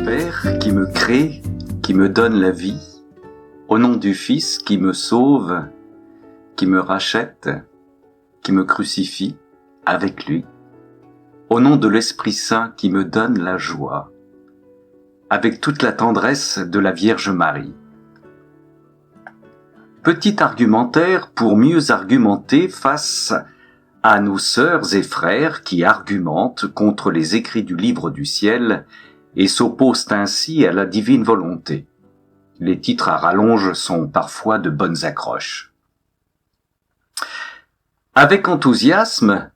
Père qui me crée, qui me donne la vie, au nom du Fils qui me sauve, qui me rachète, qui me crucifie avec lui, au nom de l'Esprit Saint qui me donne la joie, avec toute la tendresse de la Vierge Marie. Petit argumentaire pour mieux argumenter face à nos sœurs et frères qui argumentent contre les écrits du livre du ciel et s'opposent ainsi à la divine volonté. Les titres à rallonge sont parfois de bonnes accroches. Avec enthousiasme,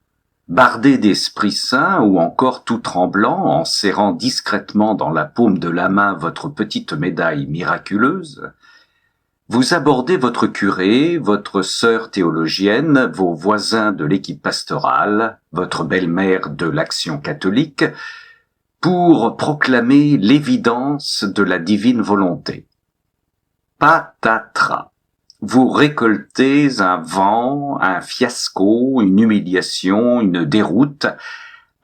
bardé d'Esprit Saint ou encore tout tremblant en serrant discrètement dans la paume de la main votre petite médaille miraculeuse, vous abordez votre curé, votre sœur théologienne, vos voisins de l'équipe pastorale, votre belle-mère de l'Action catholique, pour proclamer l'évidence de la divine volonté. Patatras. Vous récoltez un vent, un fiasco, une humiliation, une déroute,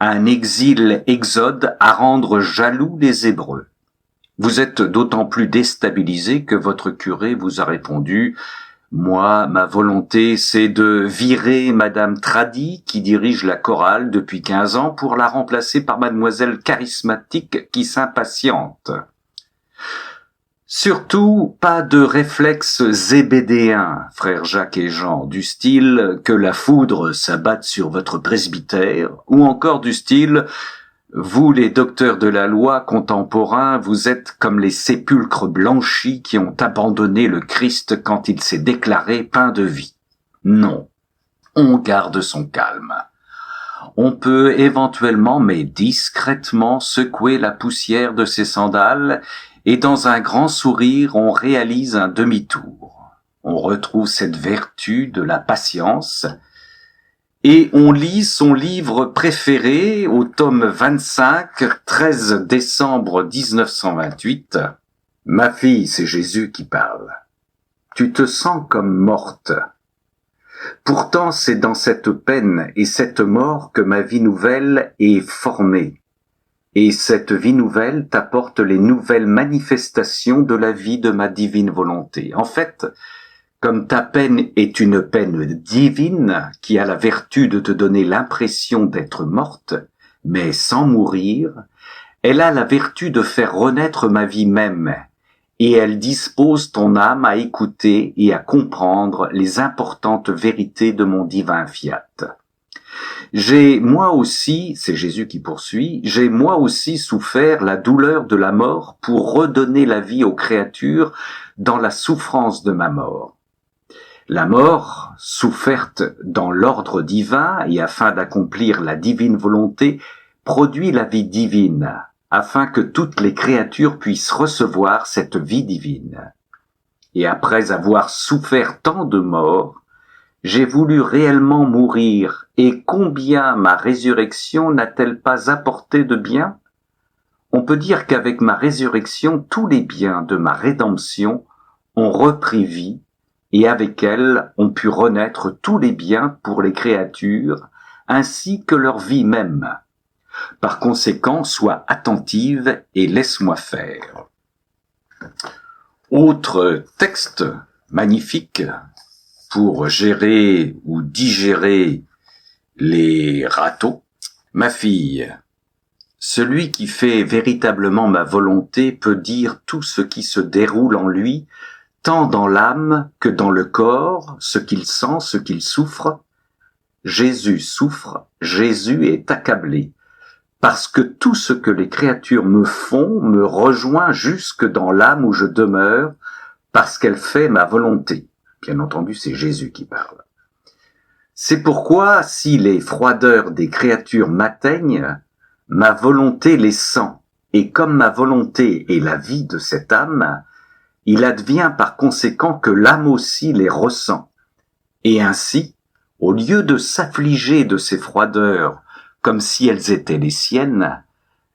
un exode à rendre jaloux les Hébreux. Vous êtes d'autant plus déstabilisé que votre curé vous a répondu « Moi, ma volonté, c'est de virer Madame Tradi, qui dirige la chorale depuis 15 ans, pour la remplacer par Mademoiselle charismatique qui s'impatiente. » Surtout, pas de réflexe zébédéen, frères Jacques et Jean, du style que la foudre s'abatte sur votre presbytère, ou encore du style vous, les docteurs de la loi contemporains, vous êtes comme les sépulcres blanchis qui ont abandonné le Christ quand il s'est déclaré pain de vie. Non, on garde son calme. On peut éventuellement, mais discrètement, secouer la poussière de ses sandales et dans un grand sourire, on réalise un demi-tour. On retrouve cette vertu de la patience et on lit son livre préféré au tome 25, 13 décembre 1928. « Ma fille, c'est Jésus qui parle. Tu te sens comme morte. Pourtant, c'est dans cette peine et cette mort que ma vie nouvelle est formée. Et cette vie nouvelle t'apporte les nouvelles manifestations de la vie de ma divine volonté. En fait, comme ta peine est une peine divine qui a la vertu de te donner l'impression d'être morte, mais sans mourir, elle a la vertu de faire renaître ma vie même, et elle dispose ton âme à écouter et à comprendre les importantes vérités de mon divin fiat. J'ai moi aussi, c'est Jésus qui poursuit, j'ai moi aussi souffert la douleur de la mort pour redonner la vie aux créatures dans la souffrance de ma mort. La mort, soufferte dans l'ordre divin et afin d'accomplir la divine volonté, produit la vie divine, afin que toutes les créatures puissent recevoir cette vie divine. Et après avoir souffert tant de morts, j'ai voulu réellement mourir, et combien ma résurrection n'a-t-elle pas apporté de bien? On peut dire qu'avec ma résurrection, tous les biens de ma rédemption ont repris vie, et avec elle ont pu renaître tous les biens pour les créatures, ainsi que leur vie même. Par conséquent, sois attentive et laisse-moi faire. Autre texte magnifique pour gérer ou digérer les râteaux. Ma fille, celui qui fait véritablement ma volonté peut dire tout ce qui se déroule en lui, tant dans l'âme que dans le corps, ce qu'il sent, ce qu'il souffre. Jésus souffre, Jésus est accablé, parce que tout ce que les créatures me font me rejoint jusque dans l'âme où je demeure, parce qu'elle fait ma volonté. Bien entendu, c'est Jésus qui parle. C'est pourquoi, si les froideurs des créatures m'atteignent, ma volonté les sent, et comme ma volonté est la vie de cette âme, il advient par conséquent que l'âme aussi les ressent. Et ainsi, au lieu de s'affliger de ces froideurs comme si elles étaient les siennes,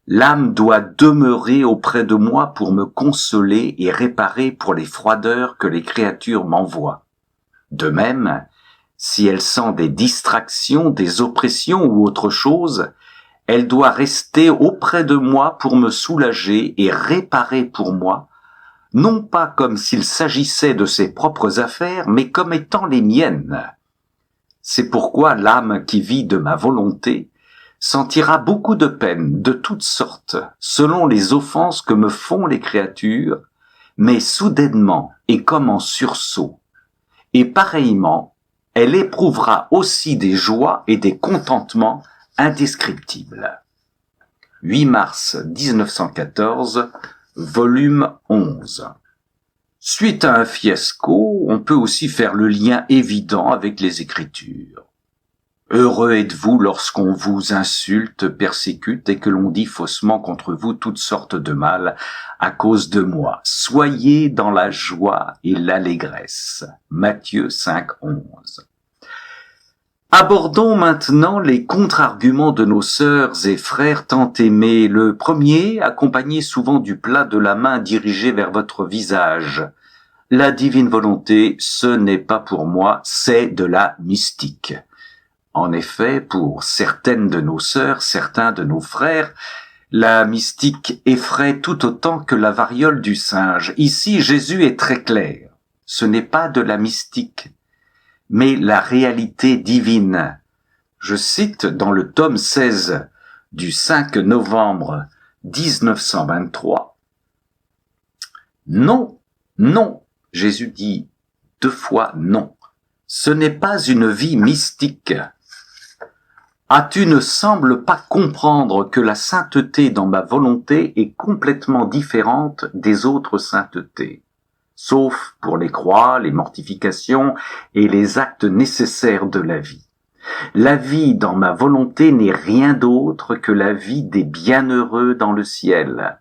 l'âme doit demeurer auprès de moi pour me consoler et réparer pour les froideurs que les créatures m'envoient. De même, si elle sent des distractions, des oppressions ou autre chose, Elle doit rester auprès de moi pour me soulager et réparer pour moi, non pas comme s'il s'agissait de ses propres affaires, mais comme étant les miennes. C'est pourquoi l'âme qui vit de ma volonté sentira beaucoup de peines de toutes sortes, selon les offenses que me font les créatures, mais soudainement et comme en sursaut. Et pareillement, elle éprouvera aussi des joies et des contentements indescriptibles. 8 mars 1914, volume 11. Suite à un fiasco, on peut aussi faire le lien évident avec les Écritures. Heureux êtes-vous lorsqu'on vous insulte, persécute et que l'on dit faussement contre vous toutes sortes de mal à cause de moi. Soyez dans la joie et l'allégresse. Matthieu 5, 11. Abordons maintenant les contre-arguments de nos sœurs et frères tant aimés. Le premier, accompagné souvent du plat de la main dirigé vers votre visage. La divine volonté, ce n'est pas pour moi, c'est de la mystique. En effet, pour certaines de nos sœurs, certains de nos frères, la mystique effraie tout autant que la variole du singe. Ici, Jésus est très clair. Ce n'est pas de la mystique, mais la réalité divine. Je cite dans le tome 16 du 5 novembre 1923. Non, non, Jésus dit 2 fois non. Ce n'est pas une vie mystique. Ah, tu ne sembles pas comprendre que la sainteté dans ma volonté est complètement différente des autres saintetés, sauf pour les croix, les mortifications et les actes nécessaires de la vie. La vie dans ma volonté n'est rien d'autre que la vie des bienheureux dans le ciel.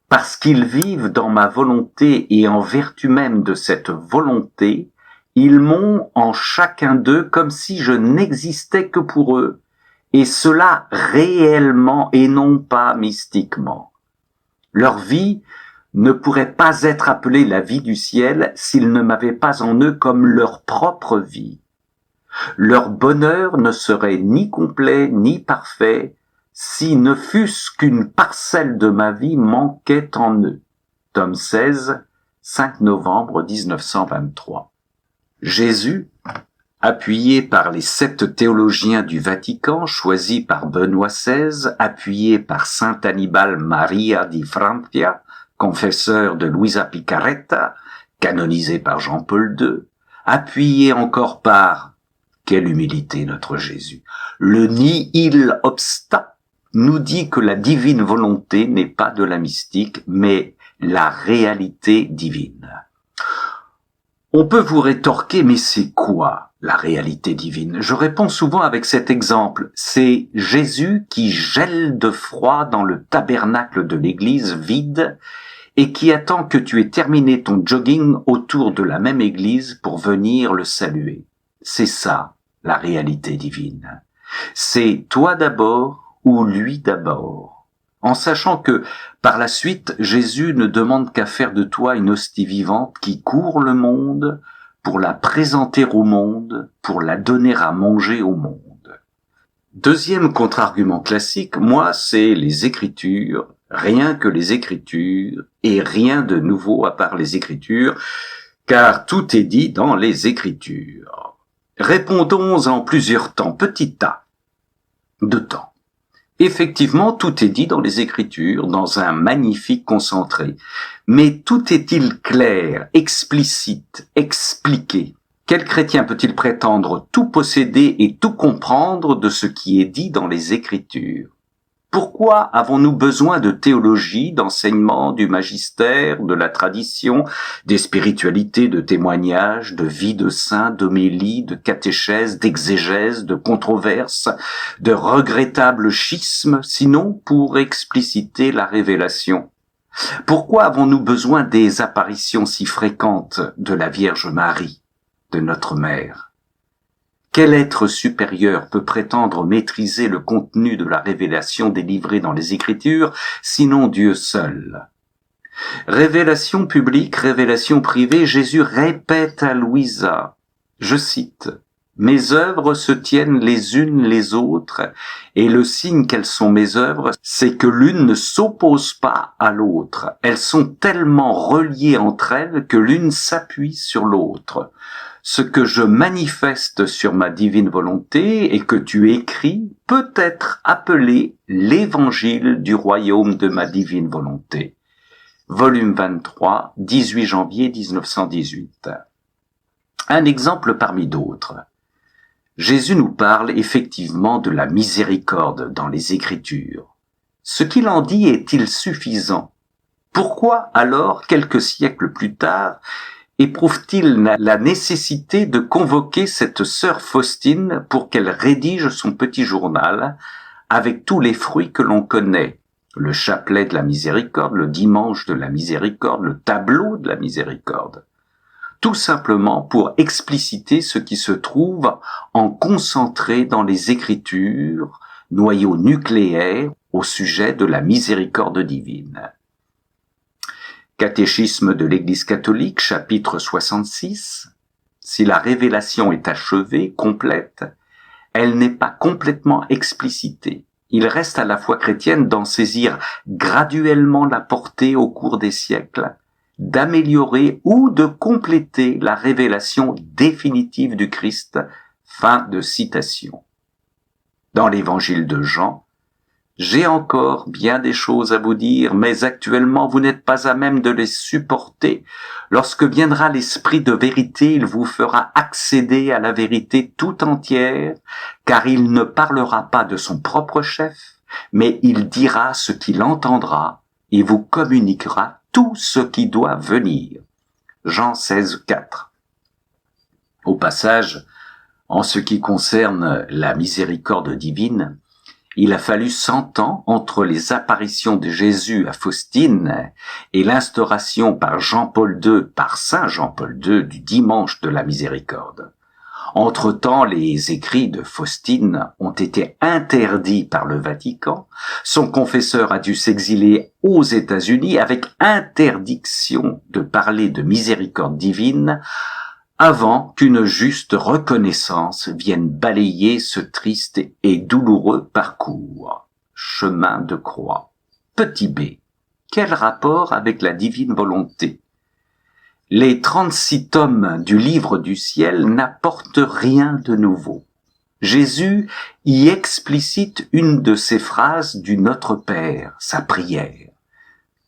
Parce qu'ils vivent dans ma volonté et en vertu même de cette volonté, ils m'ont en chacun d'eux comme si je n'existais que pour eux, et cela réellement et non pas mystiquement. Leur vie ne pourrait pas être appelée la vie du ciel s'ils ne m'avaient pas en eux comme leur propre vie. Leur bonheur ne serait ni complet ni parfait si ne fût-ce qu'une parcelle de ma vie manquait en eux. Tome 16, 5 novembre 1923. Jésus, appuyé par les 7 théologiens du Vatican, choisis par Benoît XVI, appuyé par saint Annibale Maria di Francia, confesseur de Luisa Picaretta, canonisé par Jean-Paul II, appuyé encore par, quelle humilité notre Jésus, le nihil obsta, nous dit que la divine volonté n'est pas de la mystique, mais la réalité divine. On peut vous rétorquer, mais c'est quoi la réalité divine? Je réponds souvent avec cet exemple. C'est Jésus qui gèle de froid dans le tabernacle de l'église vide et qui attend que tu aies terminé ton jogging autour de la même église pour venir le saluer. C'est ça, la réalité divine. C'est toi d'abord ou lui d'abord. En sachant que, par la suite, Jésus ne demande qu'à faire de toi une hostie vivante qui court le monde pour la présenter au monde, pour la donner à manger au monde. Deuxième contre-argument classique, moi, c'est les Écritures, rien que les Écritures, et rien de nouveau à part les Écritures, car tout est dit dans les Écritures. Répondons en plusieurs temps, petit a, de temps. Effectivement, tout est dit dans les Écritures, dans un magnifique concentré. Mais tout est-il clair, explicite, expliqué? Quel chrétien peut-il prétendre tout posséder et tout comprendre de ce qui est dit dans les Écritures? Pourquoi avons-nous besoin de théologie, d'enseignement, du magistère, de la tradition, des spiritualités, de témoignages, de vie de saints, d'homélie, de catéchèse, d'exégèse, de controverses, de regrettables schismes, sinon pour expliciter la révélation? Pourquoi avons-nous besoin des apparitions si fréquentes de la Vierge Marie, de notre Mère? Quel être supérieur peut prétendre maîtriser le contenu de la révélation délivrée dans les Écritures, sinon Dieu seul? Révélation publique, révélation privée, Jésus répète à Louisa, je cite, Mes œuvres se tiennent les unes les autres, et le signe qu'elles sont mes œuvres, c'est que l'une ne s'oppose pas à l'autre. Elles sont tellement reliées entre elles que l'une s'appuie sur l'autre. Ce que je manifeste sur ma divine volonté et que tu écris peut être appelé l'évangile du royaume de ma divine volonté. Volume 23, 18 janvier 1918. Un exemple parmi d'autres. Jésus nous parle effectivement de la miséricorde dans les Écritures. Ce qu'il en dit est-il suffisant? Pourquoi alors, quelques siècles plus tard, éprouve-t-il la nécessité de convoquer cette sœur Faustine pour qu'elle rédige son petit journal avec tous les fruits que l'on connaît? Le chapelet de la miséricorde, le dimanche de la miséricorde, le tableau de la miséricorde. Tout simplement pour expliciter ce qui se trouve en concentré dans les Écritures, noyau nucléaire au sujet de la miséricorde divine. Catéchisme de l'Église catholique, chapitre 66. Si la révélation est achevée, complète, elle n'est pas complètement explicitée. Il reste à la foi chrétienne d'en saisir graduellement la portée au cours des siècles, d'améliorer ou de compléter la révélation définitive du Christ. Fin de citation. Dans l'évangile de Jean, j'ai encore bien des choses à vous dire, mais actuellement vous n'êtes pas à même de les supporter. Lorsque viendra l'Esprit de vérité, il vous fera accéder à la vérité tout entière, car il ne parlera pas de son propre chef, mais il dira ce qu'il entendra et vous communiquera tout ce qui doit venir. Jean 16, 4. Au passage, en ce qui concerne la miséricorde divine, il a fallu 100 ans entre les apparitions de Jésus à Faustine et l'instauration par Jean-Paul II, par Saint Jean-Paul II, du dimanche de la miséricorde. Entre-temps, les écrits de Faustine ont été interdits par le Vatican. Son confesseur a dû s'exiler aux États-Unis avec interdiction de parler de miséricorde divine avant qu'une juste reconnaissance vienne balayer ce triste et douloureux parcours. Chemin de croix. Petit b. Quel rapport avec la divine volonté? Les 36 tomes du livre du ciel n'apportent rien de nouveau. Jésus y explicite une de ces phrases du Notre Père, sa prière.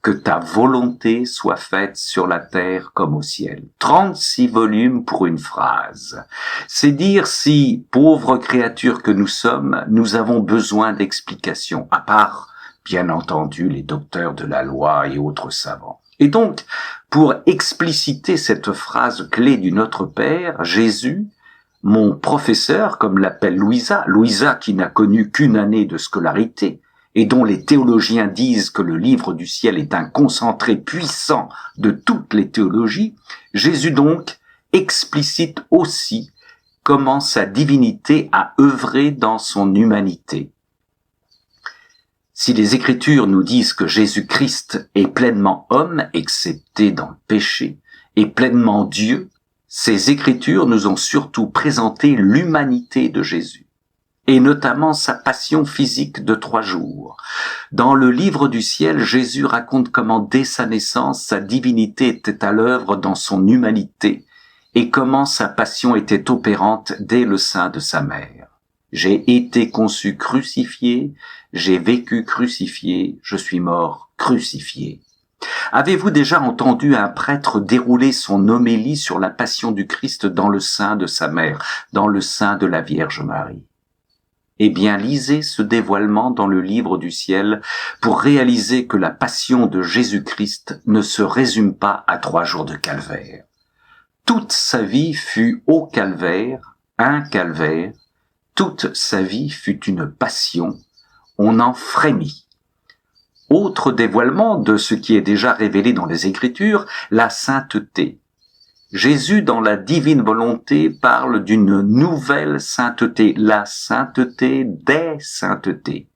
Que ta volonté soit faite sur la terre comme au ciel. 36 volumes pour une phrase. C'est dire si, pauvres créatures que nous sommes, nous avons besoin d'explications, à part, bien entendu, les docteurs de la loi et autres savants. Et donc, pour expliciter cette phrase clé du Notre Père, Jésus, mon professeur, comme l'appelle Louisa qui n'a connu qu'une année de scolarité, et dont les théologiens disent que le livre du ciel est un concentré puissant de toutes les théologies, Jésus donc explicite aussi comment sa divinité a œuvré dans son humanité. Si les Écritures nous disent que Jésus-Christ est pleinement homme, excepté dans le péché, et pleinement Dieu, ces Écritures nous ont surtout présenté l'humanité de Jésus, et notamment sa passion physique de 3 jours. Dans le livre du ciel, Jésus raconte comment dès sa naissance, sa divinité était à l'œuvre dans son humanité, et comment sa passion était opérante dès le sein de sa mère. J'ai été conçu crucifié, j'ai vécu crucifié, je suis mort crucifié. Avez-vous déjà entendu un prêtre dérouler son homélie sur la passion du Christ dans le sein de sa mère, dans le sein de la Vierge Marie? Eh bien, lisez ce dévoilement dans le livre du ciel pour réaliser que la passion de Jésus-Christ ne se résume pas à 3 jours de calvaire. Toute sa vie fut au calvaire, un calvaire, toute sa vie fut une passion, on en frémit. Autre dévoilement de ce qui est déjà révélé dans les Écritures, la sainteté. Jésus, dans la divine volonté, parle d'une nouvelle sainteté, la sainteté des saintetés.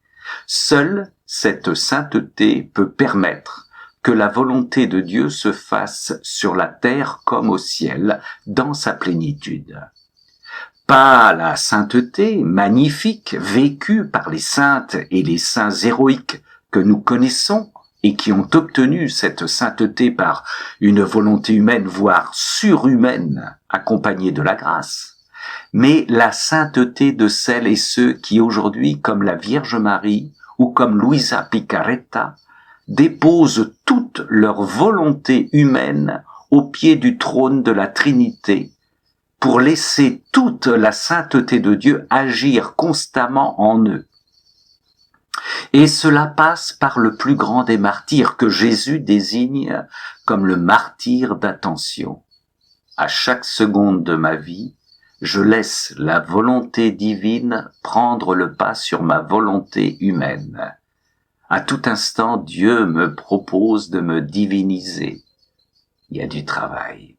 Seule cette sainteté peut permettre que la volonté de Dieu se fasse sur la terre comme au ciel, dans sa plénitude. pas la sainteté magnifique vécue par les saintes et les saints héroïques que nous connaissons et qui ont obtenu cette sainteté par une volonté humaine, voire surhumaine, accompagnée de la grâce, mais la sainteté de celles et ceux qui aujourd'hui, comme la Vierge Marie ou comme Luisa Picaretta, déposent toute leur volonté humaine au pied du trône de la Trinité pour laisser toute la sainteté de Dieu agir constamment en eux. Et cela passe par le plus grand des martyrs que Jésus désigne comme le martyr d'attention. À chaque seconde de ma vie, je laisse la volonté divine prendre le pas sur ma volonté humaine. À tout instant, Dieu me propose de me diviniser. Il y a du travail.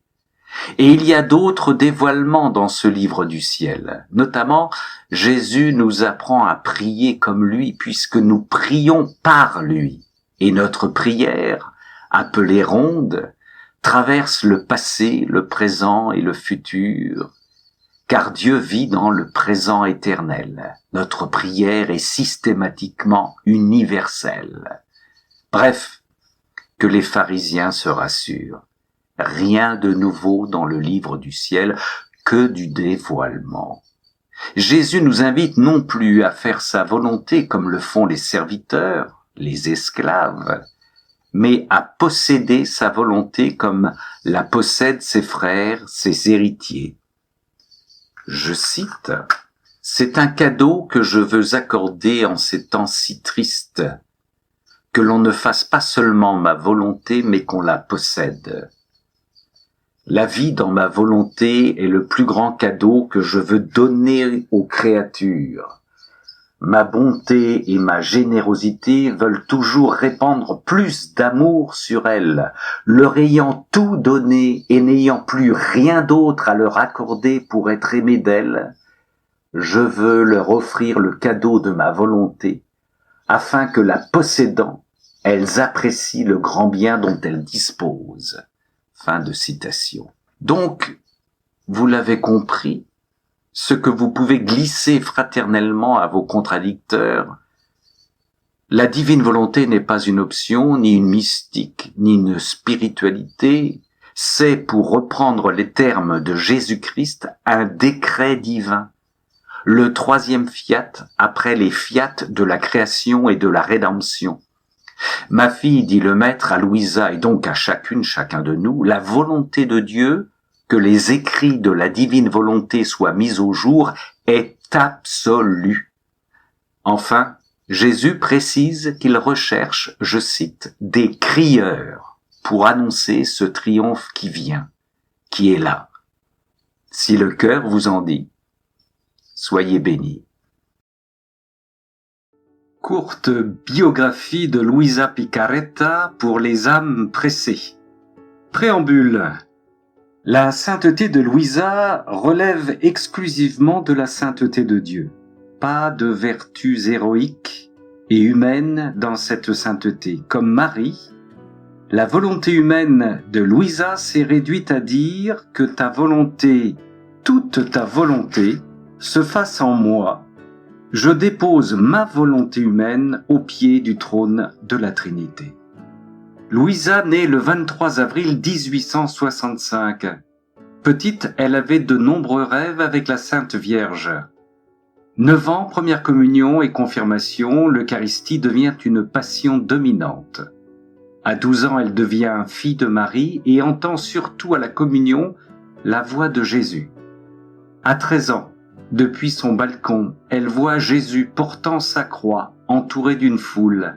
Et il y a d'autres dévoilements dans ce livre du ciel. Notamment, Jésus nous apprend à prier comme lui puisque nous prions par lui. Et notre prière, appelée ronde, traverse le passé, le présent et le futur, car Dieu vit dans le présent éternel. Notre prière est systématiquement universelle. Bref, que les pharisiens se rassurent. Rien de nouveau dans le livre du ciel, que du dévoilement. Jésus nous invite non plus à faire sa volonté comme le font les serviteurs, les esclaves, mais à posséder sa volonté comme la possèdent ses frères, ses héritiers. Je cite, « C'est un cadeau que je veux accorder en ces temps si tristes, que l'on ne fasse pas seulement ma volonté, mais qu'on la possède. La vie dans ma volonté est le plus grand cadeau que je veux donner aux créatures. Ma bonté et ma générosité veulent toujours répandre plus d'amour sur elles, leur ayant tout donné et n'ayant plus rien d'autre à leur accorder pour être aimé d'elles. Je veux leur offrir le cadeau de ma volonté, afin que la possédant, elles apprécient le grand bien dont elles disposent. » Fin de citation. Donc, vous l'avez compris, ce que vous pouvez glisser fraternellement à vos contradicteurs, la divine volonté n'est pas une option, ni une mystique, ni une spiritualité, c'est, pour reprendre les termes de Jésus-Christ, un décret divin, le troisième fiat après les fiat de la création et de la rédemption. Ma fille, dit le maître à Louisa et donc à chacun de nous, la volonté de Dieu, que les écrits de la divine volonté soient mis au jour, est absolue. Enfin, Jésus précise qu'il recherche, je cite, des crieurs pour annoncer ce triomphe qui vient, qui est là. Si le cœur vous en dit, soyez bénis. Courte biographie de Luisa Picaretta pour les âmes pressées. Préambule. La sainteté de Luisa relève exclusivement de la sainteté de Dieu. Pas de vertus héroïques et humaines dans cette sainteté. Comme Marie, la volonté humaine de Luisa s'est réduite à dire que ta volonté, toute ta volonté, se fasse en moi. Je dépose ma volonté humaine au pied du trône de la Trinité. Louisa naît le 23 avril 1865. Petite, elle avait de nombreux rêves avec la Sainte Vierge. 9 ans, première communion et confirmation, l'Eucharistie devient une passion dominante. À 12 ans, elle devient fille de Marie et entend surtout à la communion la voix de Jésus. À 13 ans, depuis son balcon, elle voit Jésus portant sa croix, entouré d'une foule.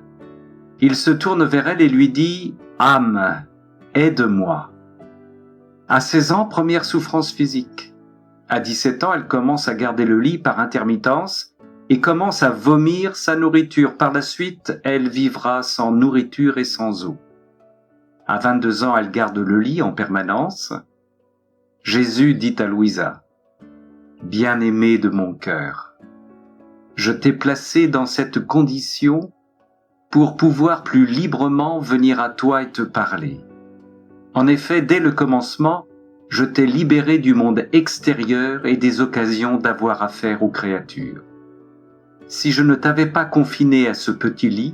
Il se tourne vers elle et lui dit « Âme, aide-moi ». À 16 ans, première souffrance physique. À 17 ans, elle commence à garder le lit par intermittence et commence à vomir sa nourriture. Par la suite, elle vivra sans nourriture et sans eau. À 22 ans, elle garde le lit en permanence. Jésus dit à Louisa, « Bien-aimée de mon cœur, je t'ai placée dans cette condition pour pouvoir plus librement venir à toi et te parler. En effet, dès le commencement, je t'ai libéré du monde extérieur et des occasions d'avoir affaire aux créatures. Si je ne t'avais pas confiné à ce petit lit,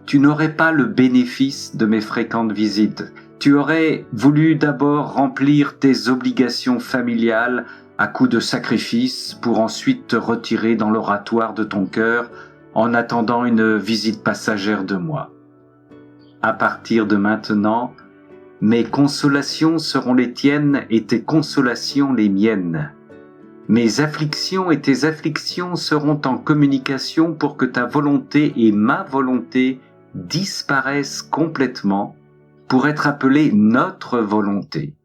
tu n'aurais pas le bénéfice de mes fréquentes visites. Tu aurais voulu d'abord remplir tes obligations familiales à coups de sacrifices pour ensuite te retirer dans l'oratoire de ton cœur en attendant une visite passagère de moi. À partir de maintenant, mes consolations seront les tiennes et tes consolations les miennes. Mes afflictions et tes afflictions seront en communication pour que ta volonté et ma volonté disparaissent complètement pour être appelées notre volonté.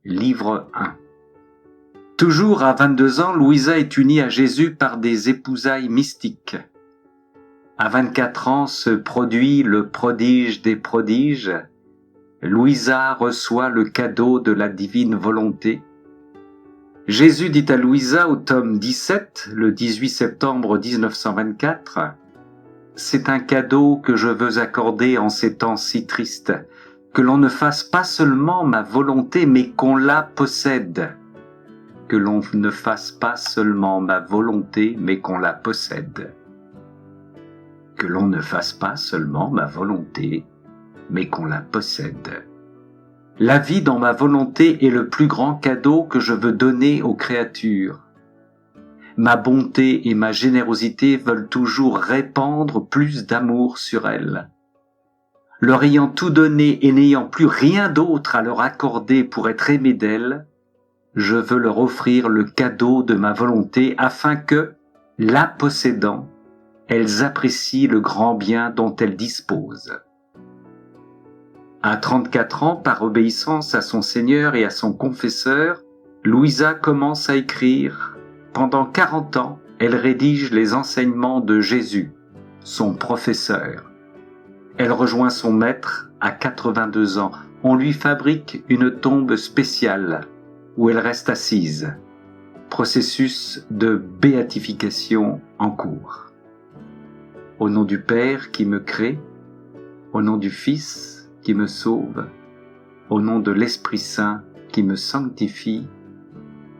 Livre 1. Toujours à 22 ans, Louisa est unie à Jésus par des épousailles mystiques. À 24 ans se produit le prodige des prodiges. Louisa reçoit le cadeau de la divine volonté. Jésus dit à Louisa au tome 17, le 18 septembre 1924, « C'est un cadeau que je veux accorder en ces temps si tristes, que l'on ne fasse pas seulement ma volonté, mais qu'on la possède. Que l'on ne fasse pas seulement ma volonté, mais qu'on la possède. Que l'on ne fasse pas seulement ma volonté, mais qu'on la possède. La vie dans ma volonté est le plus grand cadeau que je veux donner aux créatures. Ma bonté et ma générosité veulent toujours répandre plus d'amour sur elles. Leur ayant tout donné et n'ayant plus rien d'autre à leur accorder pour être aimé d'elles, je veux leur offrir le cadeau de ma volonté afin que, la possédant, elles apprécient le grand bien dont elles disposent. À 34 ans, par obéissance à son Seigneur et à son confesseur, Louisa commence à écrire. Pendant 40 ans, elle rédige les enseignements de Jésus, son professeur. Elle rejoint son maître à 82 ans. On lui fabrique une tombe spéciale où elle reste assise. Processus de béatification en cours. Au nom du Père qui me crée, au nom du Fils qui me sauve, au nom de l'Esprit Saint qui me sanctifie,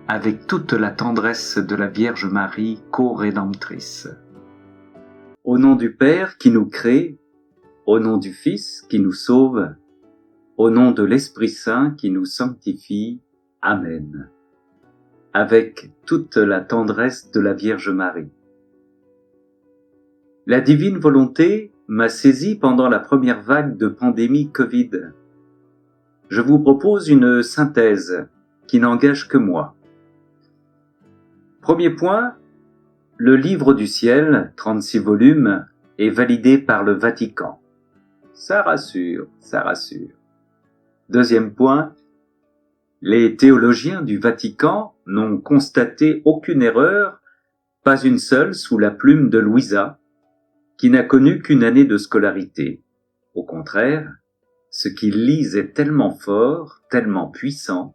avec toute la tendresse de la Vierge Marie, co-rédemptrice. Au nom du Père qui nous crée, au nom du Fils qui nous sauve, au nom de l'Esprit Saint qui nous sanctifie. Amen. Avec toute la tendresse de la Vierge Marie. La divine volonté m'a saisi pendant la première vague de pandémie Covid. Je vous propose une synthèse qui n'engage que moi. Premier point, le livre du ciel, 36 volumes, est validé par le Vatican. Ça rassure, ça rassure. Deuxième point, les théologiens du Vatican n'ont constaté aucune erreur, pas une seule sous la plume de Louisa, qui n'a connu qu'une année de scolarité. Au contraire, ce qu'ils lisent est tellement fort, tellement puissant,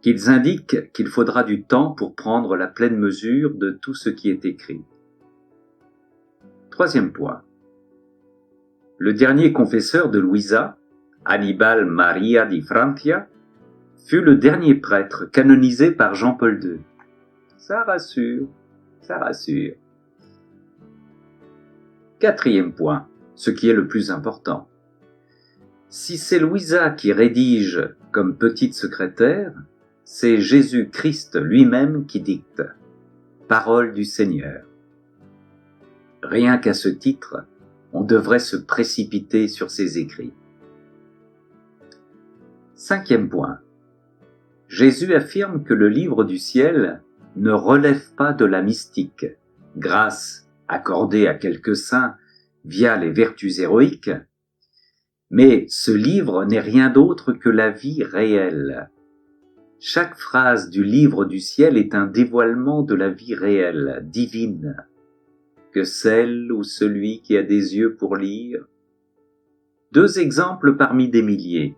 qu'ils indiquent qu'il faudra du temps pour prendre la pleine mesure de tout ce qui est écrit. Troisième point. Le dernier confesseur de Louisa, Annibale Maria di Francia, fut le dernier prêtre canonisé par Jean-Paul II. Ça rassure, ça rassure. Quatrième point, ce qui est le plus important. Si c'est Louisa qui rédige comme petite secrétaire, c'est Jésus-Christ lui-même qui dicte. Parole du Seigneur. Rien qu'à ce titre, on devrait se précipiter sur ses écrits. Cinquième point. Jésus affirme que le livre du ciel ne relève pas de la mystique, grâce accordée à quelques saints via les vertus héroïques, mais ce livre n'est rien d'autre que la vie réelle. Chaque phrase du livre du ciel est un dévoilement de la vie réelle, divine, que celle ou celui qui a des yeux pour lire. Deux exemples parmi des milliers.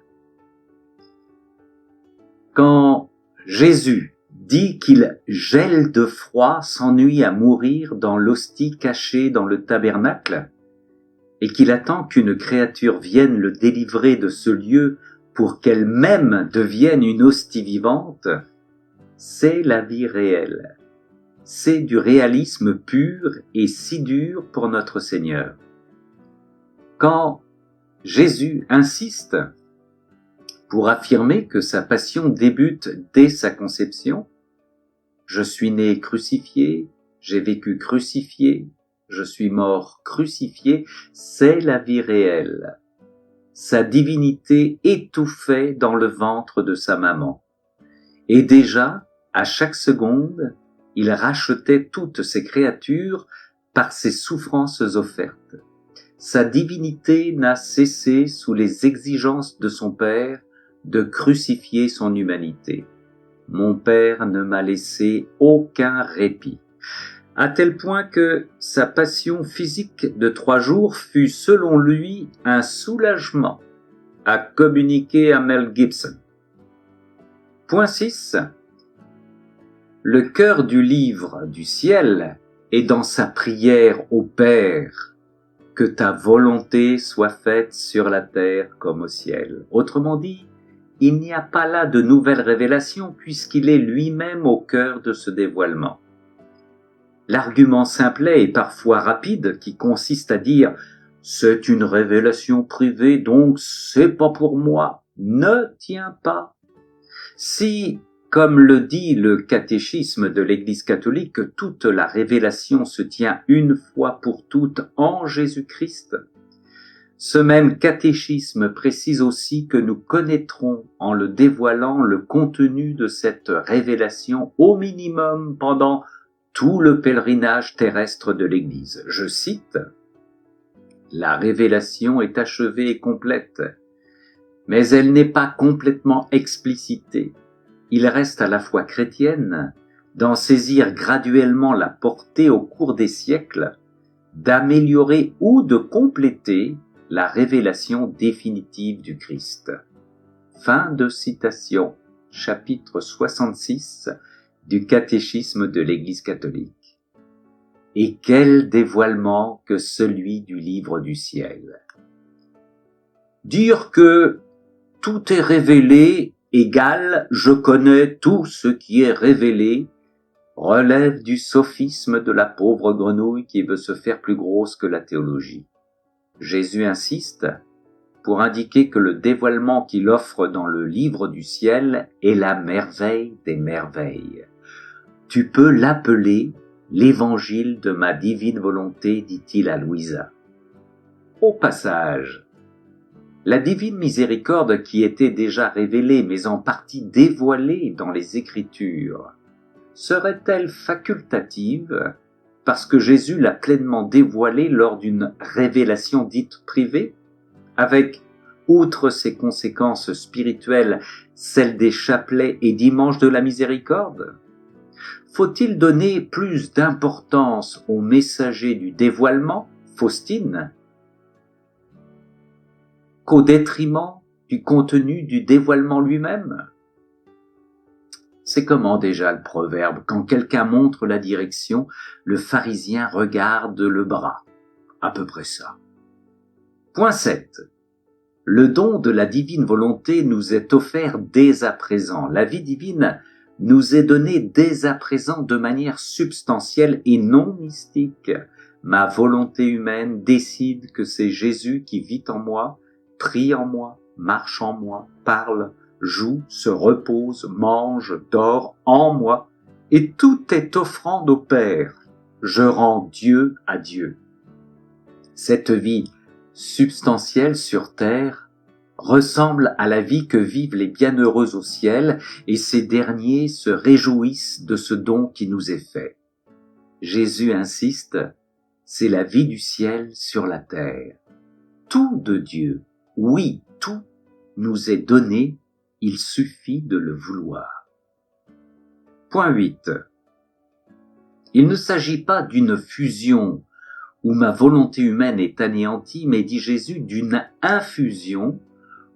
Quand Jésus dit qu'il gèle de froid, s'ennuie à mourir dans l'hostie cachée dans le tabernacle, et qu'il attend qu'une créature vienne le délivrer de ce lieu pour qu'elle-même devienne une hostie vivante, c'est la vie réelle. C'est du réalisme pur et si dur pour notre Seigneur. Quand Jésus insiste pour affirmer que sa passion débute dès sa conception, « Je suis né crucifié, j'ai vécu crucifié, je suis mort crucifié », c'est la vie réelle. Sa divinité étouffait dans le ventre de sa maman. Et déjà, à chaque seconde, il rachetait toutes ses créatures par ses souffrances offertes. Sa divinité n'a cessé, sous les exigences de son Père, de crucifier son humanité. Mon Père ne m'a laissé aucun répit, à tel point que sa passion physique de 3 jours fut selon lui un soulagement, à communiquer à Mel Gibson. Point 6. Le cœur du livre du ciel est dans sa prière au Père, que ta volonté soit faite sur la terre comme au ciel. Autrement dit, il n'y a pas là de nouvelle révélation puisqu'il est lui-même au cœur de ce dévoilement. L'argument simplet et parfois rapide qui consiste à dire « c'est une révélation privée donc c'est pas pour moi » ne tient pas. Si, comme le dit le catéchisme de l'Église catholique, toute la révélation se tient une fois pour toutes en Jésus-Christ, ce même catéchisme précise aussi que nous connaîtrons en le dévoilant le contenu de cette révélation au minimum pendant tout le pèlerinage terrestre de l'Église. Je cite, « La révélation est achevée et complète, mais elle n'est pas complètement explicitée. Il reste à la foi chrétienne d'en saisir graduellement la portée au cours des siècles, d'améliorer ou de compléter la révélation définitive du Christ. » Fin de citation, chapitre 66 du catéchisme de l'Église catholique. Et quel dévoilement que celui du livre du ciel! Dire que tout est révélé égale je connais tout ce qui est révélé relève du sophisme de la pauvre grenouille qui veut se faire plus grosse que la théologie. Jésus insiste pour indiquer que le dévoilement qu'il offre dans le livre du ciel est la merveille des merveilles. Tu peux l'appeler l'évangile de ma divine volonté, dit-il à Louisa. Au passage, la divine miséricorde qui était déjà révélée mais en partie dévoilée dans les Écritures, serait-elle facultative parce que Jésus l'a pleinement dévoilée lors d'une révélation dite privée, avec, outre ses conséquences spirituelles, celles des chapelets et dimanches de la miséricorde? Faut-il donner plus d'importance au messager du dévoilement, Faustine, qu'au détriment du contenu du dévoilement lui-même? C'est comment déjà le proverbe, quand quelqu'un montre la direction, le pharisien regarde le bras. À peu près ça. Point 7. Le don de la divine volonté nous est offert dès à présent. La vie divine nous est donnée dès à présent de manière substantielle et non mystique. Ma volonté humaine décide que c'est Jésus qui vit en moi, prie en moi, marche en moi, parle, joue, se repose, mange, dort en moi, et tout est offrande au Père. Je rends Dieu à Dieu. Cette vie substantielle sur terre ressemble à la vie que vivent les bienheureux au ciel, et ces derniers se réjouissent de ce don qui nous est fait. Jésus insiste, c'est la vie du ciel sur la terre. Tout de Dieu, oui, tout nous est donné, il suffit de le vouloir. Point 8. Il ne s'agit pas d'une fusion où ma volonté humaine est anéantie, mais, dit Jésus, d'une infusion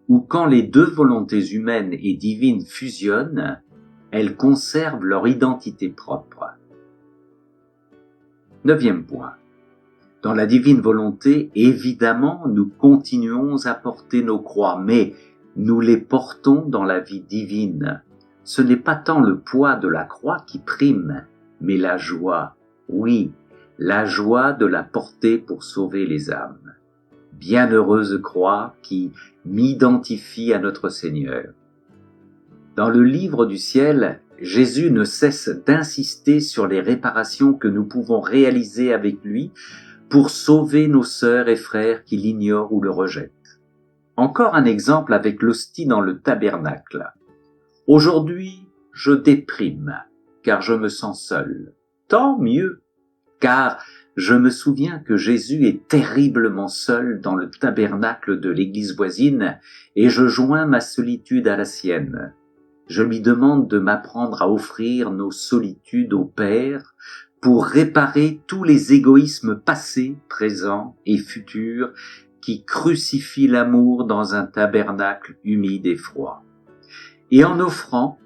où quand les deux volontés humaines et divines fusionnent, elles conservent leur identité propre. 9e point. Dans la divine volonté, évidemment, nous continuons à porter nos croix, mais nous les portons dans la vie divine. Ce n'est pas tant le poids de la croix qui prime, mais la joie, oui, la joie de la porter pour sauver les âmes. Bienheureuse croix qui m'identifie à notre Seigneur. Dans le livre du ciel, Jésus ne cesse d'insister sur les réparations que nous pouvons réaliser avec lui pour sauver nos sœurs et frères qui l'ignorent ou le rejettent. Encore un exemple avec l'hostie dans le tabernacle. Aujourd'hui, je déprime, car je me sens seul. Tant mieux, car je me souviens que Jésus est terriblement seul dans le tabernacle de l'église voisine et je joins ma solitude à la sienne. Je lui demande de m'apprendre à offrir nos solitudes au Père pour réparer tous les égoïsmes passés, présents et futurs qui crucifient l'amour dans un tabernacle humide et froid. Et en offrant,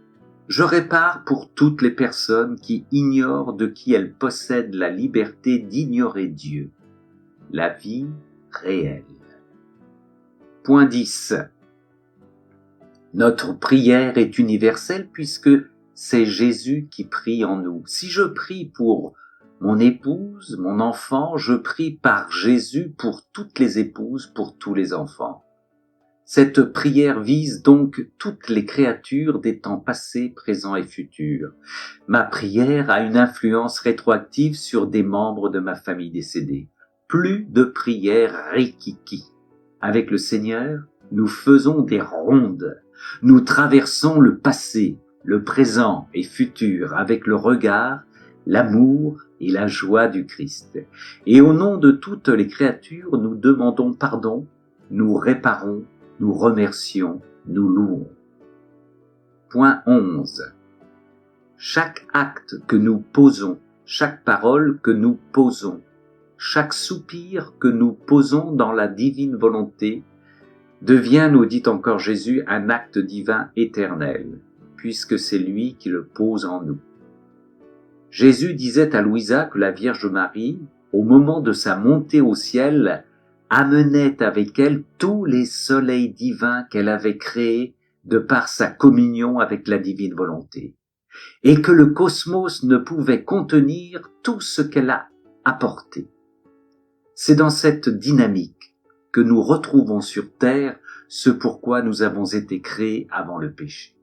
je répare pour toutes les personnes qui ignorent de qui elles possèdent la liberté d'ignorer Dieu, la vie réelle. Point 10. Notre prière est universelle puisque c'est Jésus qui prie en nous. Si je prie pour mon épouse, mon enfant, je prie par Jésus pour toutes les épouses, pour tous les enfants. Cette prière vise donc toutes les créatures des temps passés, présents et futurs. Ma prière a une influence rétroactive sur des membres de ma famille décédés. Plus de prières rikiki. Avec le Seigneur, nous faisons des rondes. Nous traversons le passé, le présent et futur avec le regard, l'amour et la joie du Christ. Et au nom de toutes les créatures, nous demandons pardon, nous réparons, nous remercions, nous louons. Point 11. Chaque acte que nous posons, chaque parole que nous posons, chaque soupir que nous posons dans la divine volonté devient, nous dit encore Jésus, un acte divin éternel, puisque c'est lui qui le pose en nous. Jésus disait à Louisa que la Vierge Marie, au moment de sa montée au ciel, amenait avec elle tous les soleils divins qu'elle avait créés de par sa communion avec la divine volonté, et que le cosmos ne pouvait contenir tout ce qu'elle a apporté. C'est dans cette dynamique que nous retrouvons sur terre ce pourquoi nous avons été créés avant le péché.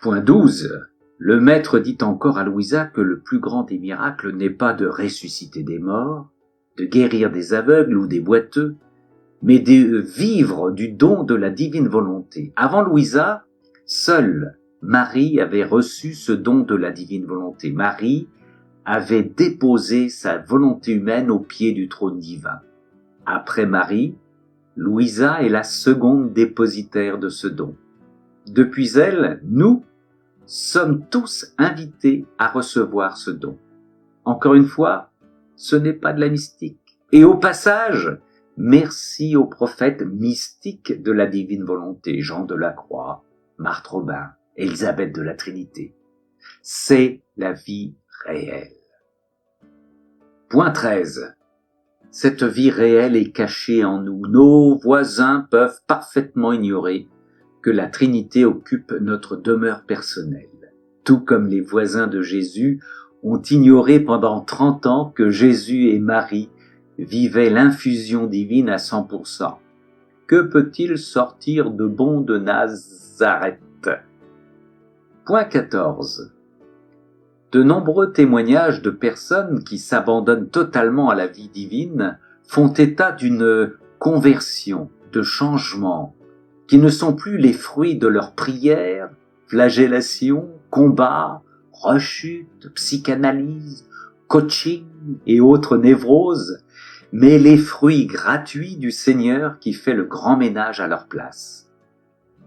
Point 12. Le Maître dit encore à Louisa que le plus grand des miracles n'est pas de ressusciter des morts, de guérir des aveugles ou des boiteux, mais de vivre du don de la divine volonté. Avant Louisa, seule Marie avait reçu ce don de la divine volonté. Marie avait déposé sa volonté humaine au pied du trône divin. Après Marie, Louisa est la seconde dépositaire de ce don. Depuis elle, nous sommes tous invités à recevoir ce don. Encore une fois, ce n'est pas de la mystique. Et au passage, merci aux prophètes mystiques de la divine volonté, Jean de la Croix, Marthe Robin, Élisabeth de la Trinité. C'est la vie réelle. Point 13. Cette vie réelle est cachée en nous. Nos voisins peuvent parfaitement ignorer que la Trinité occupe notre demeure personnelle. Tout comme les voisins de Jésus ont ignoré pendant 30 ans que Jésus et Marie vivaient l'infusion divine à 100%. Que peut-il sortir de bon de Nazareth? Point 14. De nombreux témoignages de personnes qui s'abandonnent totalement à la vie divine font état d'une conversion, de changement, qui ne sont plus les fruits de leurs prières, flagellations, combats, rechutes, psychanalyse, coaching et autres névroses, mais les fruits gratuits du Seigneur qui fait le grand ménage à leur place.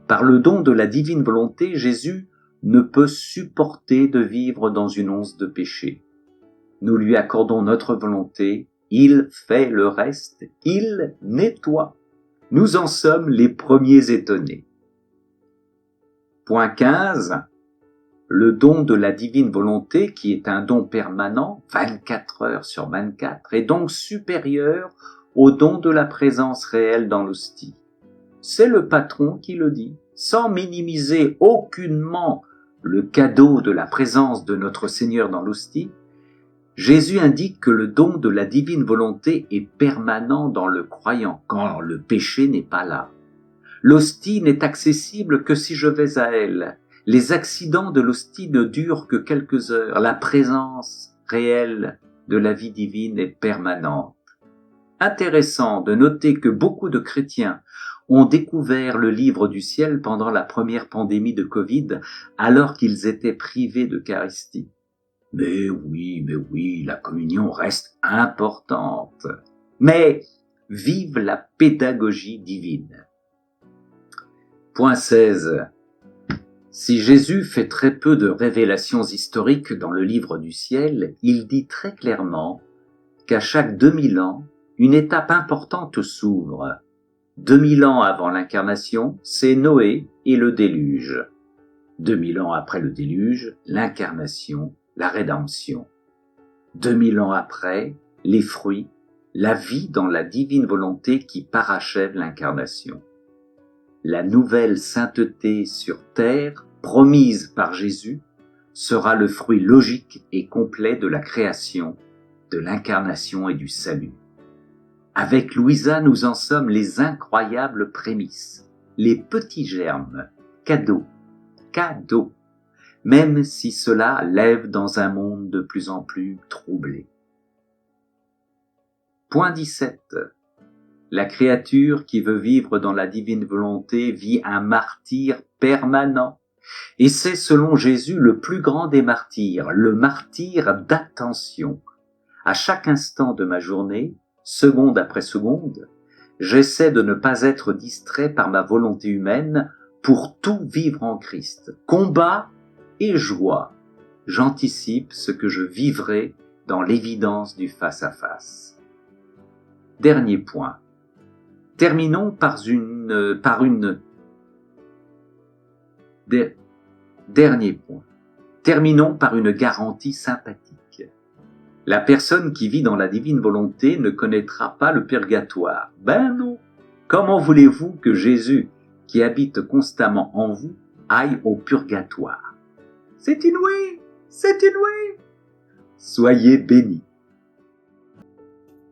Par le don de la divine volonté, Jésus ne peut supporter de vivre dans une once de péché. Nous lui accordons notre volonté, il fait le reste, il nettoie. Nous en sommes les premiers étonnés. Point 15. Le don de la divine volonté, qui est un don permanent, 24 heures sur 24, est donc supérieur au don de la présence réelle dans l'hostie. c'est le patron qui le dit, sans minimiser aucunement le cadeau de la présence de notre Seigneur dans l'hostie. Jésus indique que le don de la divine volonté est permanent dans le croyant, quand le péché n'est pas là. L'hostie n'est accessible que si je vais à elle. Les accidents de l'hostie ne durent que quelques heures. La présence réelle de la vie divine est permanente. Intéressant de noter que beaucoup de chrétiens ont découvert le livre du ciel pendant la première pandémie de Covid, alors qu'ils étaient privés d'Eucharistie. Mais oui, la communion reste importante. Mais vive la pédagogie divine. Point 16. Si Jésus fait très peu de révélations historiques dans le livre du ciel, il dit très clairement qu'à chaque 2000 ans, une étape importante s'ouvre. 2000 ans avant l'incarnation, c'est Noé et le déluge. 2000 ans après le déluge, l'incarnation, la rédemption. 2000 ans après, les fruits, la vie dans la divine volonté qui parachève l'incarnation. La nouvelle sainteté sur terre, promise par Jésus, sera le fruit logique et complet de la création, de l'incarnation et du salut. Avec Louisa, nous en sommes les incroyables prémices, les petits germes, cadeaux, même si cela lève dans un monde de plus en plus troublé. Point 17. La créature qui veut vivre dans la divine volonté vit un martyre permanent. Et c'est, selon Jésus, le plus grand des martyrs, le martyre d'attention. À chaque instant de ma journée, seconde après seconde, j'essaie de ne pas être distrait par ma volonté humaine pour tout vivre en Christ. Combat et joie. J'anticipe ce que je vivrai dans l'évidence du face-à-face. Dernier point. Terminons Terminons par une garantie sympathique. La personne qui vit dans la divine volonté ne connaîtra pas le purgatoire. Ben non. Comment voulez-vous que Jésus, qui habite constamment en vous, aille au purgatoire? C'est inouï! C'est inouï! Soyez bénis.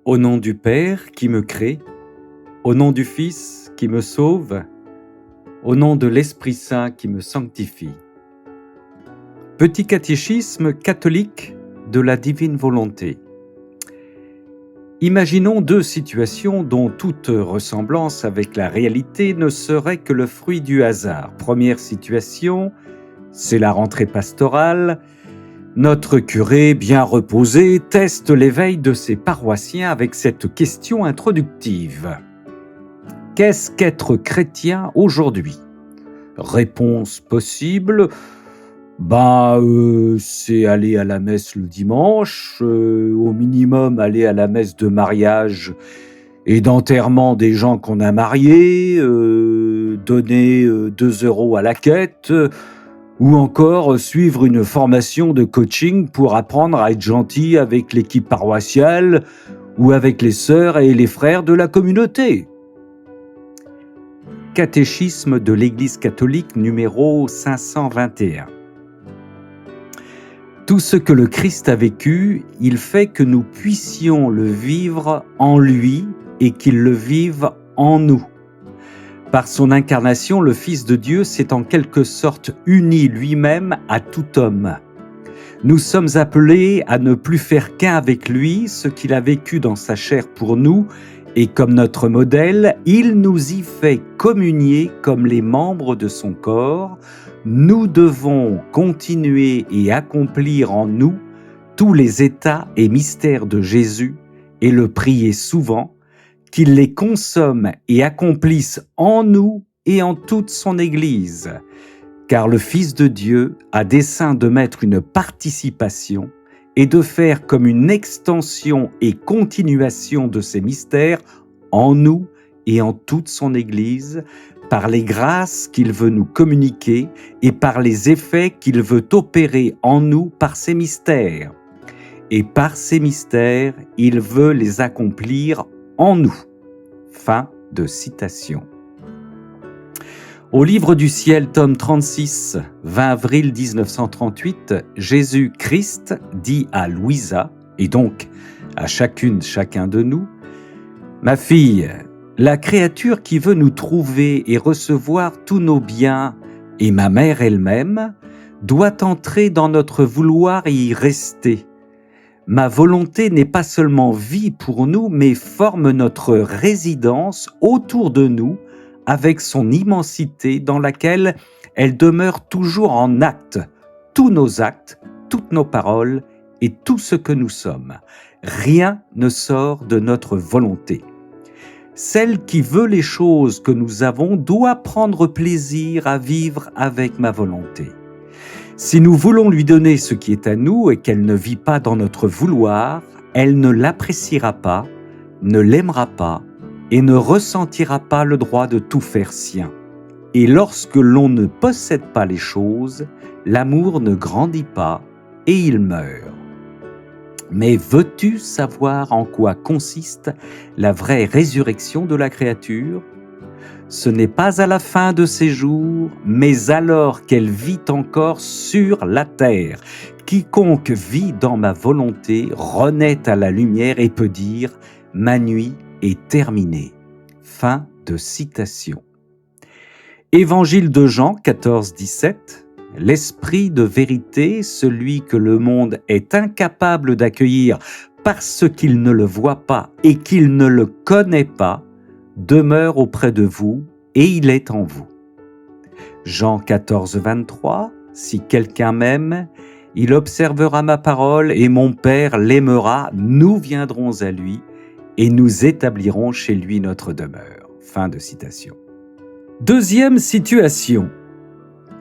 Au nom du Père qui me crée, au nom du Fils qui me sauve, au nom de l'Esprit Saint qui me sanctifie. Petit catéchisme catholique de la divine volonté. Imaginons deux situations dont toute ressemblance avec la réalité ne serait que le fruit du hasard. Première situation, c'est la rentrée pastorale. Notre curé, bien reposé, teste l'éveil de ses paroissiens avec cette question introductive. Qu'est-ce qu'être chrétien aujourd'hui? Réponse possible, c'est aller à la messe le dimanche, au minimum aller à la messe de mariage et d'enterrement des gens qu'on a mariés, donner 2 € à la quête, ou encore suivre une formation de coaching pour apprendre à être gentil avec l'équipe paroissiale ou avec les sœurs et les frères de la communauté. Catéchisme de l'Église catholique numéro 521. Tout ce que le Christ a vécu, il fait que nous puissions le vivre en lui et qu'il le vive en nous. Par son incarnation, le Fils de Dieu s'est en quelque sorte uni lui-même à tout homme. Nous sommes appelés à ne plus faire qu'un avec lui, ce qu'il a vécu dans sa chair pour nous, et comme notre modèle, il nous y fait communier comme les membres de son corps. Nous devons continuer et accomplir en nous tous les états et mystères de Jésus et le prier souvent, qu'il les consomme et accomplisse en nous et en toute son Église. Car le Fils de Dieu a dessein de mettre une participation et de faire comme une extension et continuation de ces mystères en nous et en toute son Église, par les grâces qu'il veut nous communiquer et par les effets qu'il veut opérer en nous par ces mystères. Et par ces mystères, il veut les accomplir en nous. Fin de citation. Au Livre du ciel, tome 36, 20 avril 1938, Jésus-Christ dit à Louisa, et donc à chacun de nous, « Ma fille, la créature qui veut nous trouver et recevoir tous nos biens, et ma mère elle-même, doit entrer dans notre vouloir et y rester. Ma volonté n'est pas seulement vie pour nous, mais forme notre résidence autour de nous, avec son immensité dans laquelle elle demeure toujours en acte, tous nos actes, toutes nos paroles et tout ce que nous sommes. Rien ne sort de notre volonté. Celle qui veut les choses que nous avons doit prendre plaisir à vivre avec ma volonté. Si nous voulons lui donner ce qui est à nous et qu'elle ne vit pas dans notre vouloir, elle ne l'appréciera pas, ne l'aimera pas, et ne ressentira pas le droit de tout faire sien. Et lorsque l'on ne possède pas les choses, l'amour ne grandit pas et il meurt. Mais veux-tu savoir en quoi consiste la vraie résurrection de la créature ? Ce n'est pas à la fin de ses jours, mais alors qu'elle vit encore sur la terre. Quiconque vit dans ma volonté renaît à la lumière et peut dire « Ma nuit est terminée ». Fin de citation. Évangile de Jean 14, 17. L'esprit de vérité, celui que le monde est incapable d'accueillir parce qu'il ne le voit pas et qu'il ne le connaît pas, demeure auprès de vous et il est en vous. Jean 14, 23. Si quelqu'un m'aime, il observera ma parole et mon Père l'aimera, nous viendrons à lui et nous établirons chez lui notre demeure. Fin de citation. Deuxième situation.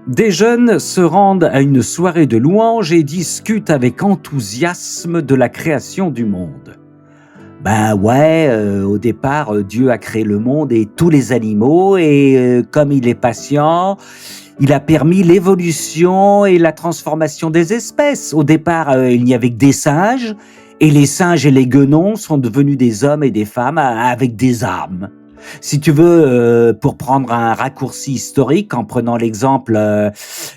Des jeunes se rendent à une soirée de louanges et discutent avec enthousiasme de la création du monde. Au départ, Dieu a créé le monde et tous les animaux et comme il est patient, il a permis l'évolution et la transformation des espèces. Au départ, il n'y avait que des singes. Et les singes et les guenons sont devenus des hommes et des femmes avec des âmes. Si tu veux, pour prendre un raccourci historique, en prenant l'exemple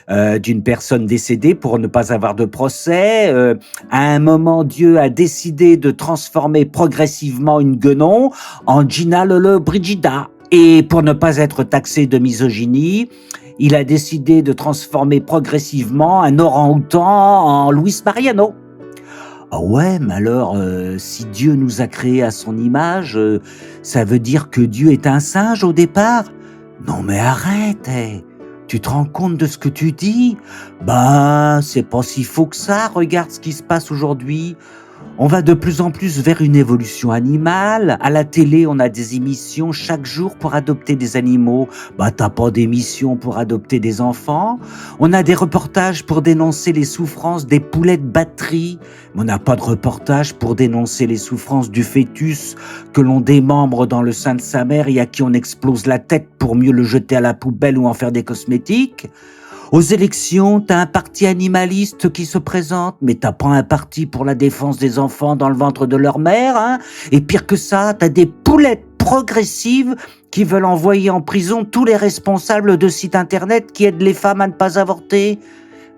d'une personne décédée pour ne pas avoir de procès, à un moment, Dieu a décidé de transformer progressivement une guenon en Gina Lollobrigida. Et pour ne pas être taxé de misogynie, il a décidé de transformer progressivement un orang-outan en Luis Mariano. Ah ouais, mais alors, si Dieu nous a créés à son image, ça veut dire que Dieu est un singe au départ ? Non mais arrête, tu te rends compte de ce que tu dis ? C'est pas si faux que ça, regarde ce qui se passe aujourd'hui. On va de plus en plus vers une évolution animale. À la télé, on a des émissions chaque jour pour adopter des animaux. T'as pas d'émission pour adopter des enfants. On a des reportages pour dénoncer les souffrances des poulets de batterie. Mais on n'a pas de reportage pour dénoncer les souffrances du fœtus que l'on démembre dans le sein de sa mère et à qui on explose la tête pour mieux le jeter à la poubelle ou en faire des cosmétiques. Aux élections, t'as un parti animaliste qui se présente, mais t'as pas un parti pour la défense des enfants dans le ventre de leur mère, hein. Et pire que ça, t'as des poulettes progressives qui veulent envoyer en prison tous les responsables de sites internet qui aident les femmes à ne pas avorter.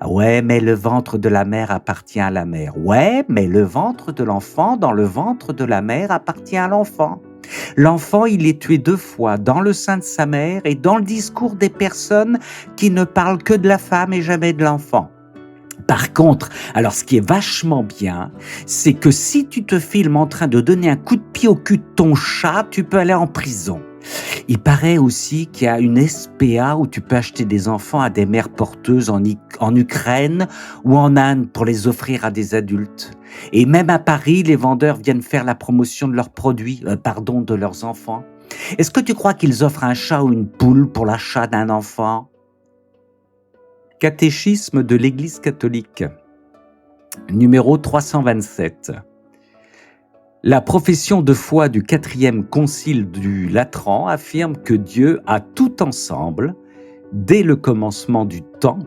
Ouais, mais le ventre de la mère appartient à la mère. Ouais, mais le ventre de l'enfant dans le ventre de la mère appartient à l'enfant. L'enfant, il est tué 2 fois, dans le sein de sa mère et dans le discours des personnes qui ne parlent que de la femme et jamais de l'enfant. Par contre, alors ce qui est vachement bien, c'est que si tu te filmes en train de donner un coup de pied au cul de ton chat, tu peux aller en prison. Il paraît aussi qu'il y a une SPA où tu peux acheter des enfants à des mères porteuses en Ukraine ou en Inde pour les offrir à des adultes. Et même à Paris, les vendeurs viennent faire la promotion de leurs produits, de leurs enfants. Est-ce que tu crois qu'ils offrent un chat ou une poule pour l'achat d'un enfant ? Catéchisme de l'Église catholique, numéro 327. La profession de foi du 4e concile du Latran affirme que Dieu a tout ensemble, dès le commencement du temps,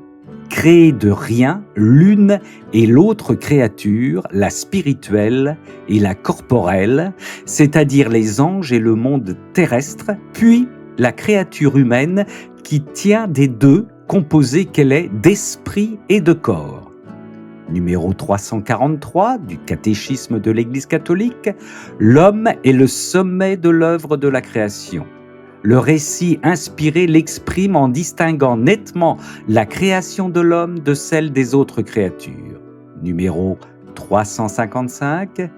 créé de rien l'une et l'autre créature, la spirituelle et la corporelle, c'est-à-dire les anges et le monde terrestre, puis la créature humaine qui tient des deux, composée qu'elle est d'esprit et de corps. Numéro 343 du catéchisme de l'Église catholique, l'homme est le sommet de l'œuvre de la création. Le récit inspiré l'exprime en distinguant nettement la création de l'homme de celle des autres créatures. Numéro 355,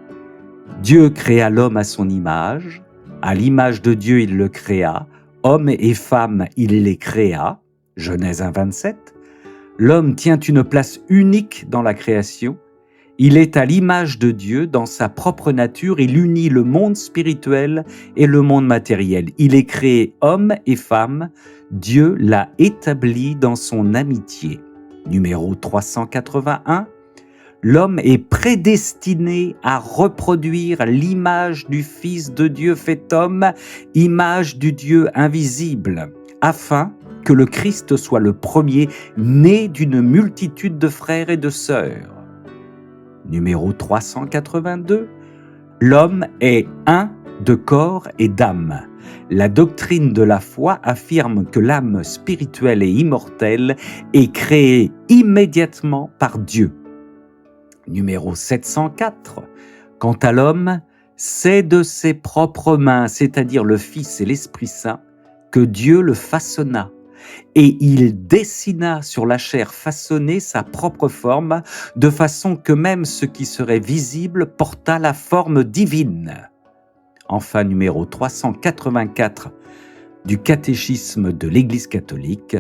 Dieu créa l'homme à son image, à l'image de Dieu il le créa, homme et femme il les créa, Genèse 1,27. L'homme tient une place unique dans la création. Il est à l'image de Dieu dans sa propre nature. Il unit le monde spirituel et le monde matériel. Il est créé homme et femme. Dieu l'a établi dans son amitié. Numéro 381. L'homme est prédestiné à reproduire l'image du Fils de Dieu fait homme, image du Dieu invisible, afin que le Christ soit le premier né d'une multitude de frères et de sœurs. Numéro 382. L'homme est un de corps et d'âme. La doctrine de la foi affirme que l'âme spirituelle et immortelle est créée immédiatement par Dieu. Numéro 704. Quant à l'homme, c'est de ses propres mains, c'est-à-dire le Fils et l'Esprit Saint, que Dieu le façonna. Et il dessina sur la chair façonnée sa propre forme, de façon que même ce qui serait visible porta la forme divine. Enfin, numéro 384 du catéchisme de l'Église catholique,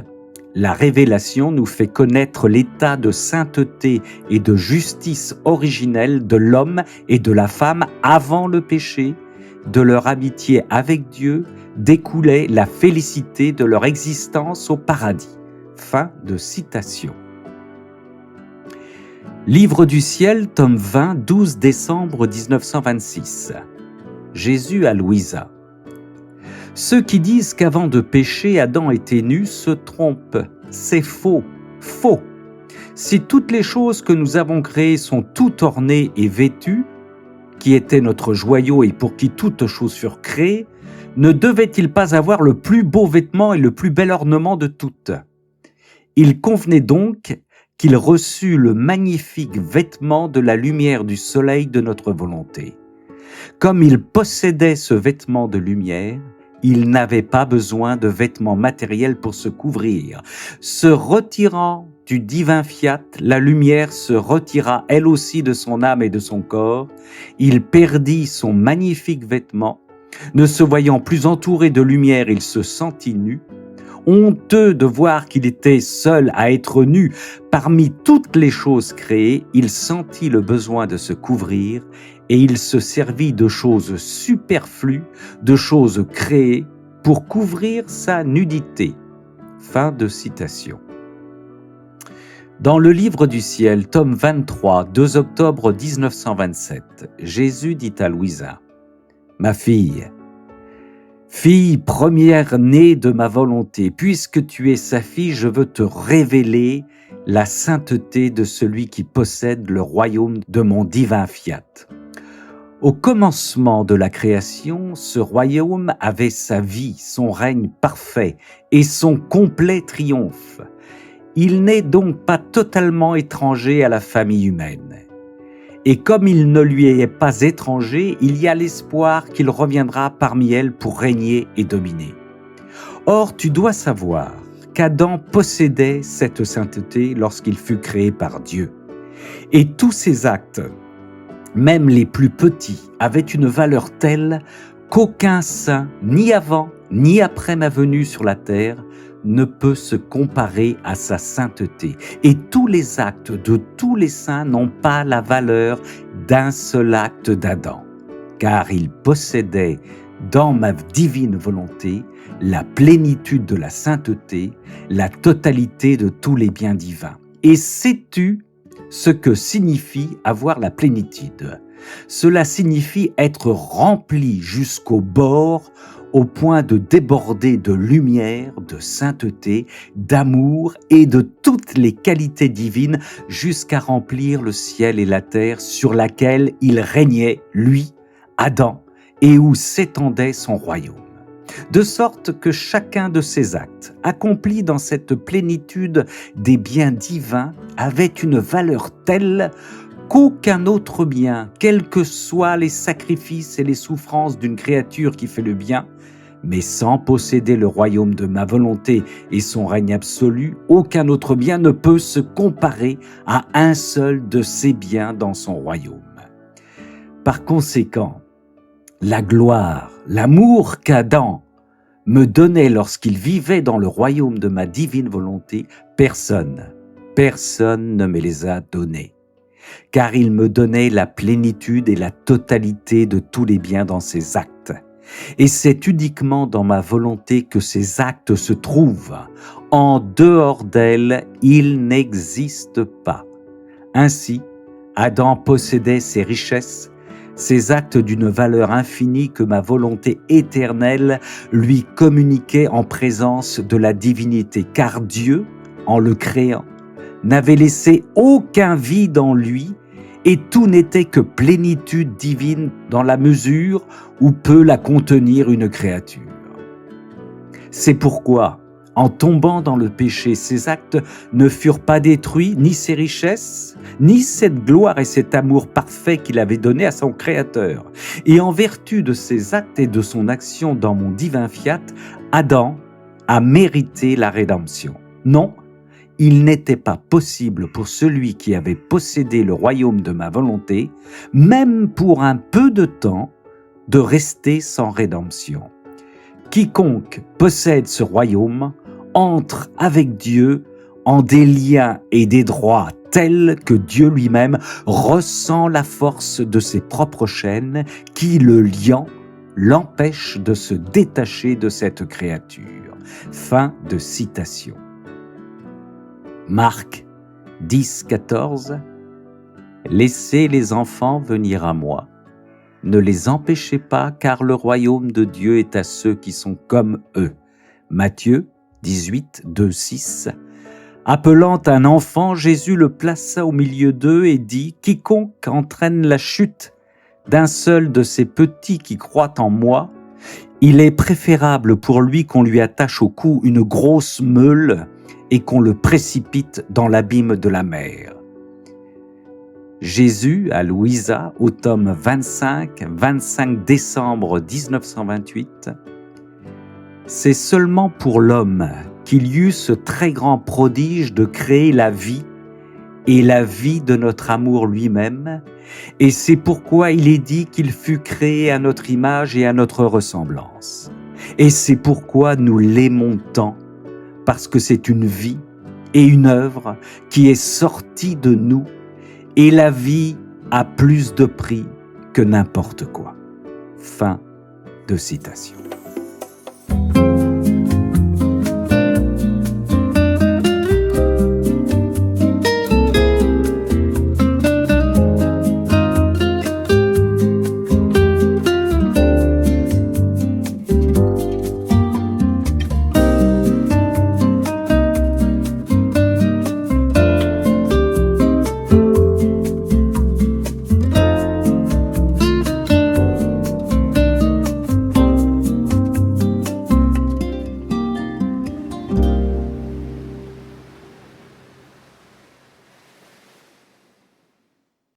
la révélation nous fait connaître l'état de sainteté et de justice originelle de l'homme et de la femme avant le péché. De leur amitié avec Dieu découlait la félicité de leur existence au paradis. Fin de citation. Livre du ciel, tome 20, 12 décembre 1926. Jésus à Louisa. Ceux qui disent qu'avant de pécher, Adam était nu se trompent. C'est faux, faux. Si toutes les choses que nous avons créées sont toutes ornées et vêtues, qui était notre joyau et pour qui toutes choses furent créées, ne devait-il pas avoir le plus beau vêtement et le plus bel ornement de toutes? Il convenait donc qu'il reçût le magnifique vêtement de la lumière du soleil de notre volonté. Comme il possédait ce vêtement de lumière, il n'avait pas besoin de vêtements matériels pour se couvrir. Se retirant du divin fiat, la lumière se retira elle aussi de son âme et de son corps. Il perdit son magnifique vêtement. Ne se voyant plus entouré de lumière, il se sentit nu. Honteux de voir qu'il était seul à être nu parmi toutes les choses créées, il sentit le besoin de se couvrir et il se servit de choses superflues, de choses créées, pour couvrir sa nudité. Fin de citation. Dans le Livre du ciel, tome 23, 2 octobre 1927, Jésus dit à Louisa, « Ma fille, fille première-née de ma volonté, puisque tu es sa fille, je veux te révéler la sainteté de celui qui possède le royaume de mon divin fiat. » Au commencement de la création, ce royaume avait sa vie, son règne parfait et son complet triomphe. Il n'est donc pas totalement étranger à la famille humaine. Et comme il ne lui est pas étranger, il y a l'espoir qu'il reviendra parmi elles pour régner et dominer. Or, tu dois savoir qu'Adam possédait cette sainteté lorsqu'il fut créé par Dieu. Et tous ses actes, même les plus petits, avaient une valeur telle qu'aucun saint, ni avant ni après ma venue sur la terre, ne peut se comparer à sa sainteté. Et tous les actes de tous les saints n'ont pas la valeur d'un seul acte d'Adam, car il possédait dans ma divine volonté la plénitude de la sainteté, la totalité de tous les biens divins. Et sais-tu ce que signifie avoir la plénitude? Cela signifie être rempli jusqu'au bord, au point de déborder de lumière, de sainteté, d'amour et de toutes les qualités divines jusqu'à remplir le ciel et la terre sur laquelle il régnait, lui, Adam, et où s'étendait son royaume. de sorte que chacun de ses actes, accomplis dans cette plénitude des biens divins, avait une valeur telle qu'aucun autre bien, quels que soient les sacrifices et les souffrances d'une créature qui fait le bien, mais sans posséder le royaume de ma volonté et son règne absolu, aucun autre bien ne peut se comparer à un seul de ces biens dans son royaume. Par conséquent, la gloire, l'amour qu'Adam me donnait lorsqu'il vivait dans le royaume de ma divine volonté, personne ne me les a donnés, car il me donnait la plénitude et la totalité de tous les biens dans ses actes. Et c'est uniquement dans ma volonté que ces actes se trouvent. En dehors d'elle, ils n'existent pas. Ainsi, Adam possédait ses richesses, ces actes d'une valeur infinie que ma volonté éternelle lui communiquait en présence de la divinité, car Dieu, en le créant, n'avait laissé aucun vide en lui, et tout n'était que plénitude divine dans la mesure où peut la contenir une créature. C'est pourquoi, en tombant dans le péché, ses actes ne furent pas détruits, ni ses richesses, ni cette gloire et cet amour parfait qu'il avait donné à son Créateur. Et en vertu de ses actes et de son action dans mon divin fiat, Adam a mérité la rédemption. Non, il n'était pas possible pour celui qui avait possédé le royaume de ma volonté, même pour un peu de temps, de rester sans rédemption. Quiconque possède ce royaume entre avec Dieu en des liens et des droits tels que Dieu lui-même ressent la force de ses propres chaînes qui, le liant, l'empêchent de se détacher de cette créature. Fin de citation. Marc 10, 14. Laissez les enfants venir à moi. Ne les empêchez pas, car le royaume de Dieu est à ceux qui sont comme eux. Matthieu 18, 2, 6. Appelant un enfant, Jésus le plaça au milieu d'eux et dit « Quiconque entraîne la chute d'un seul de ces petits qui croient en moi, il est préférable pour lui qu'on lui attache au cou une grosse meule et qu'on le précipite dans l'abîme de la mer. » Jésus à Louisa, au tome 25 décembre 1928. C'est seulement pour l'homme qu'il y eut ce très grand prodige de créer la vie et la vie de notre amour lui-même, et c'est pourquoi il est dit qu'il fut créé à notre image et à notre ressemblance. Et c'est pourquoi nous l'aimons tant, parce que c'est une vie et une œuvre qui est sortie de nous, et la vie a plus de prix que n'importe quoi. Fin de citation.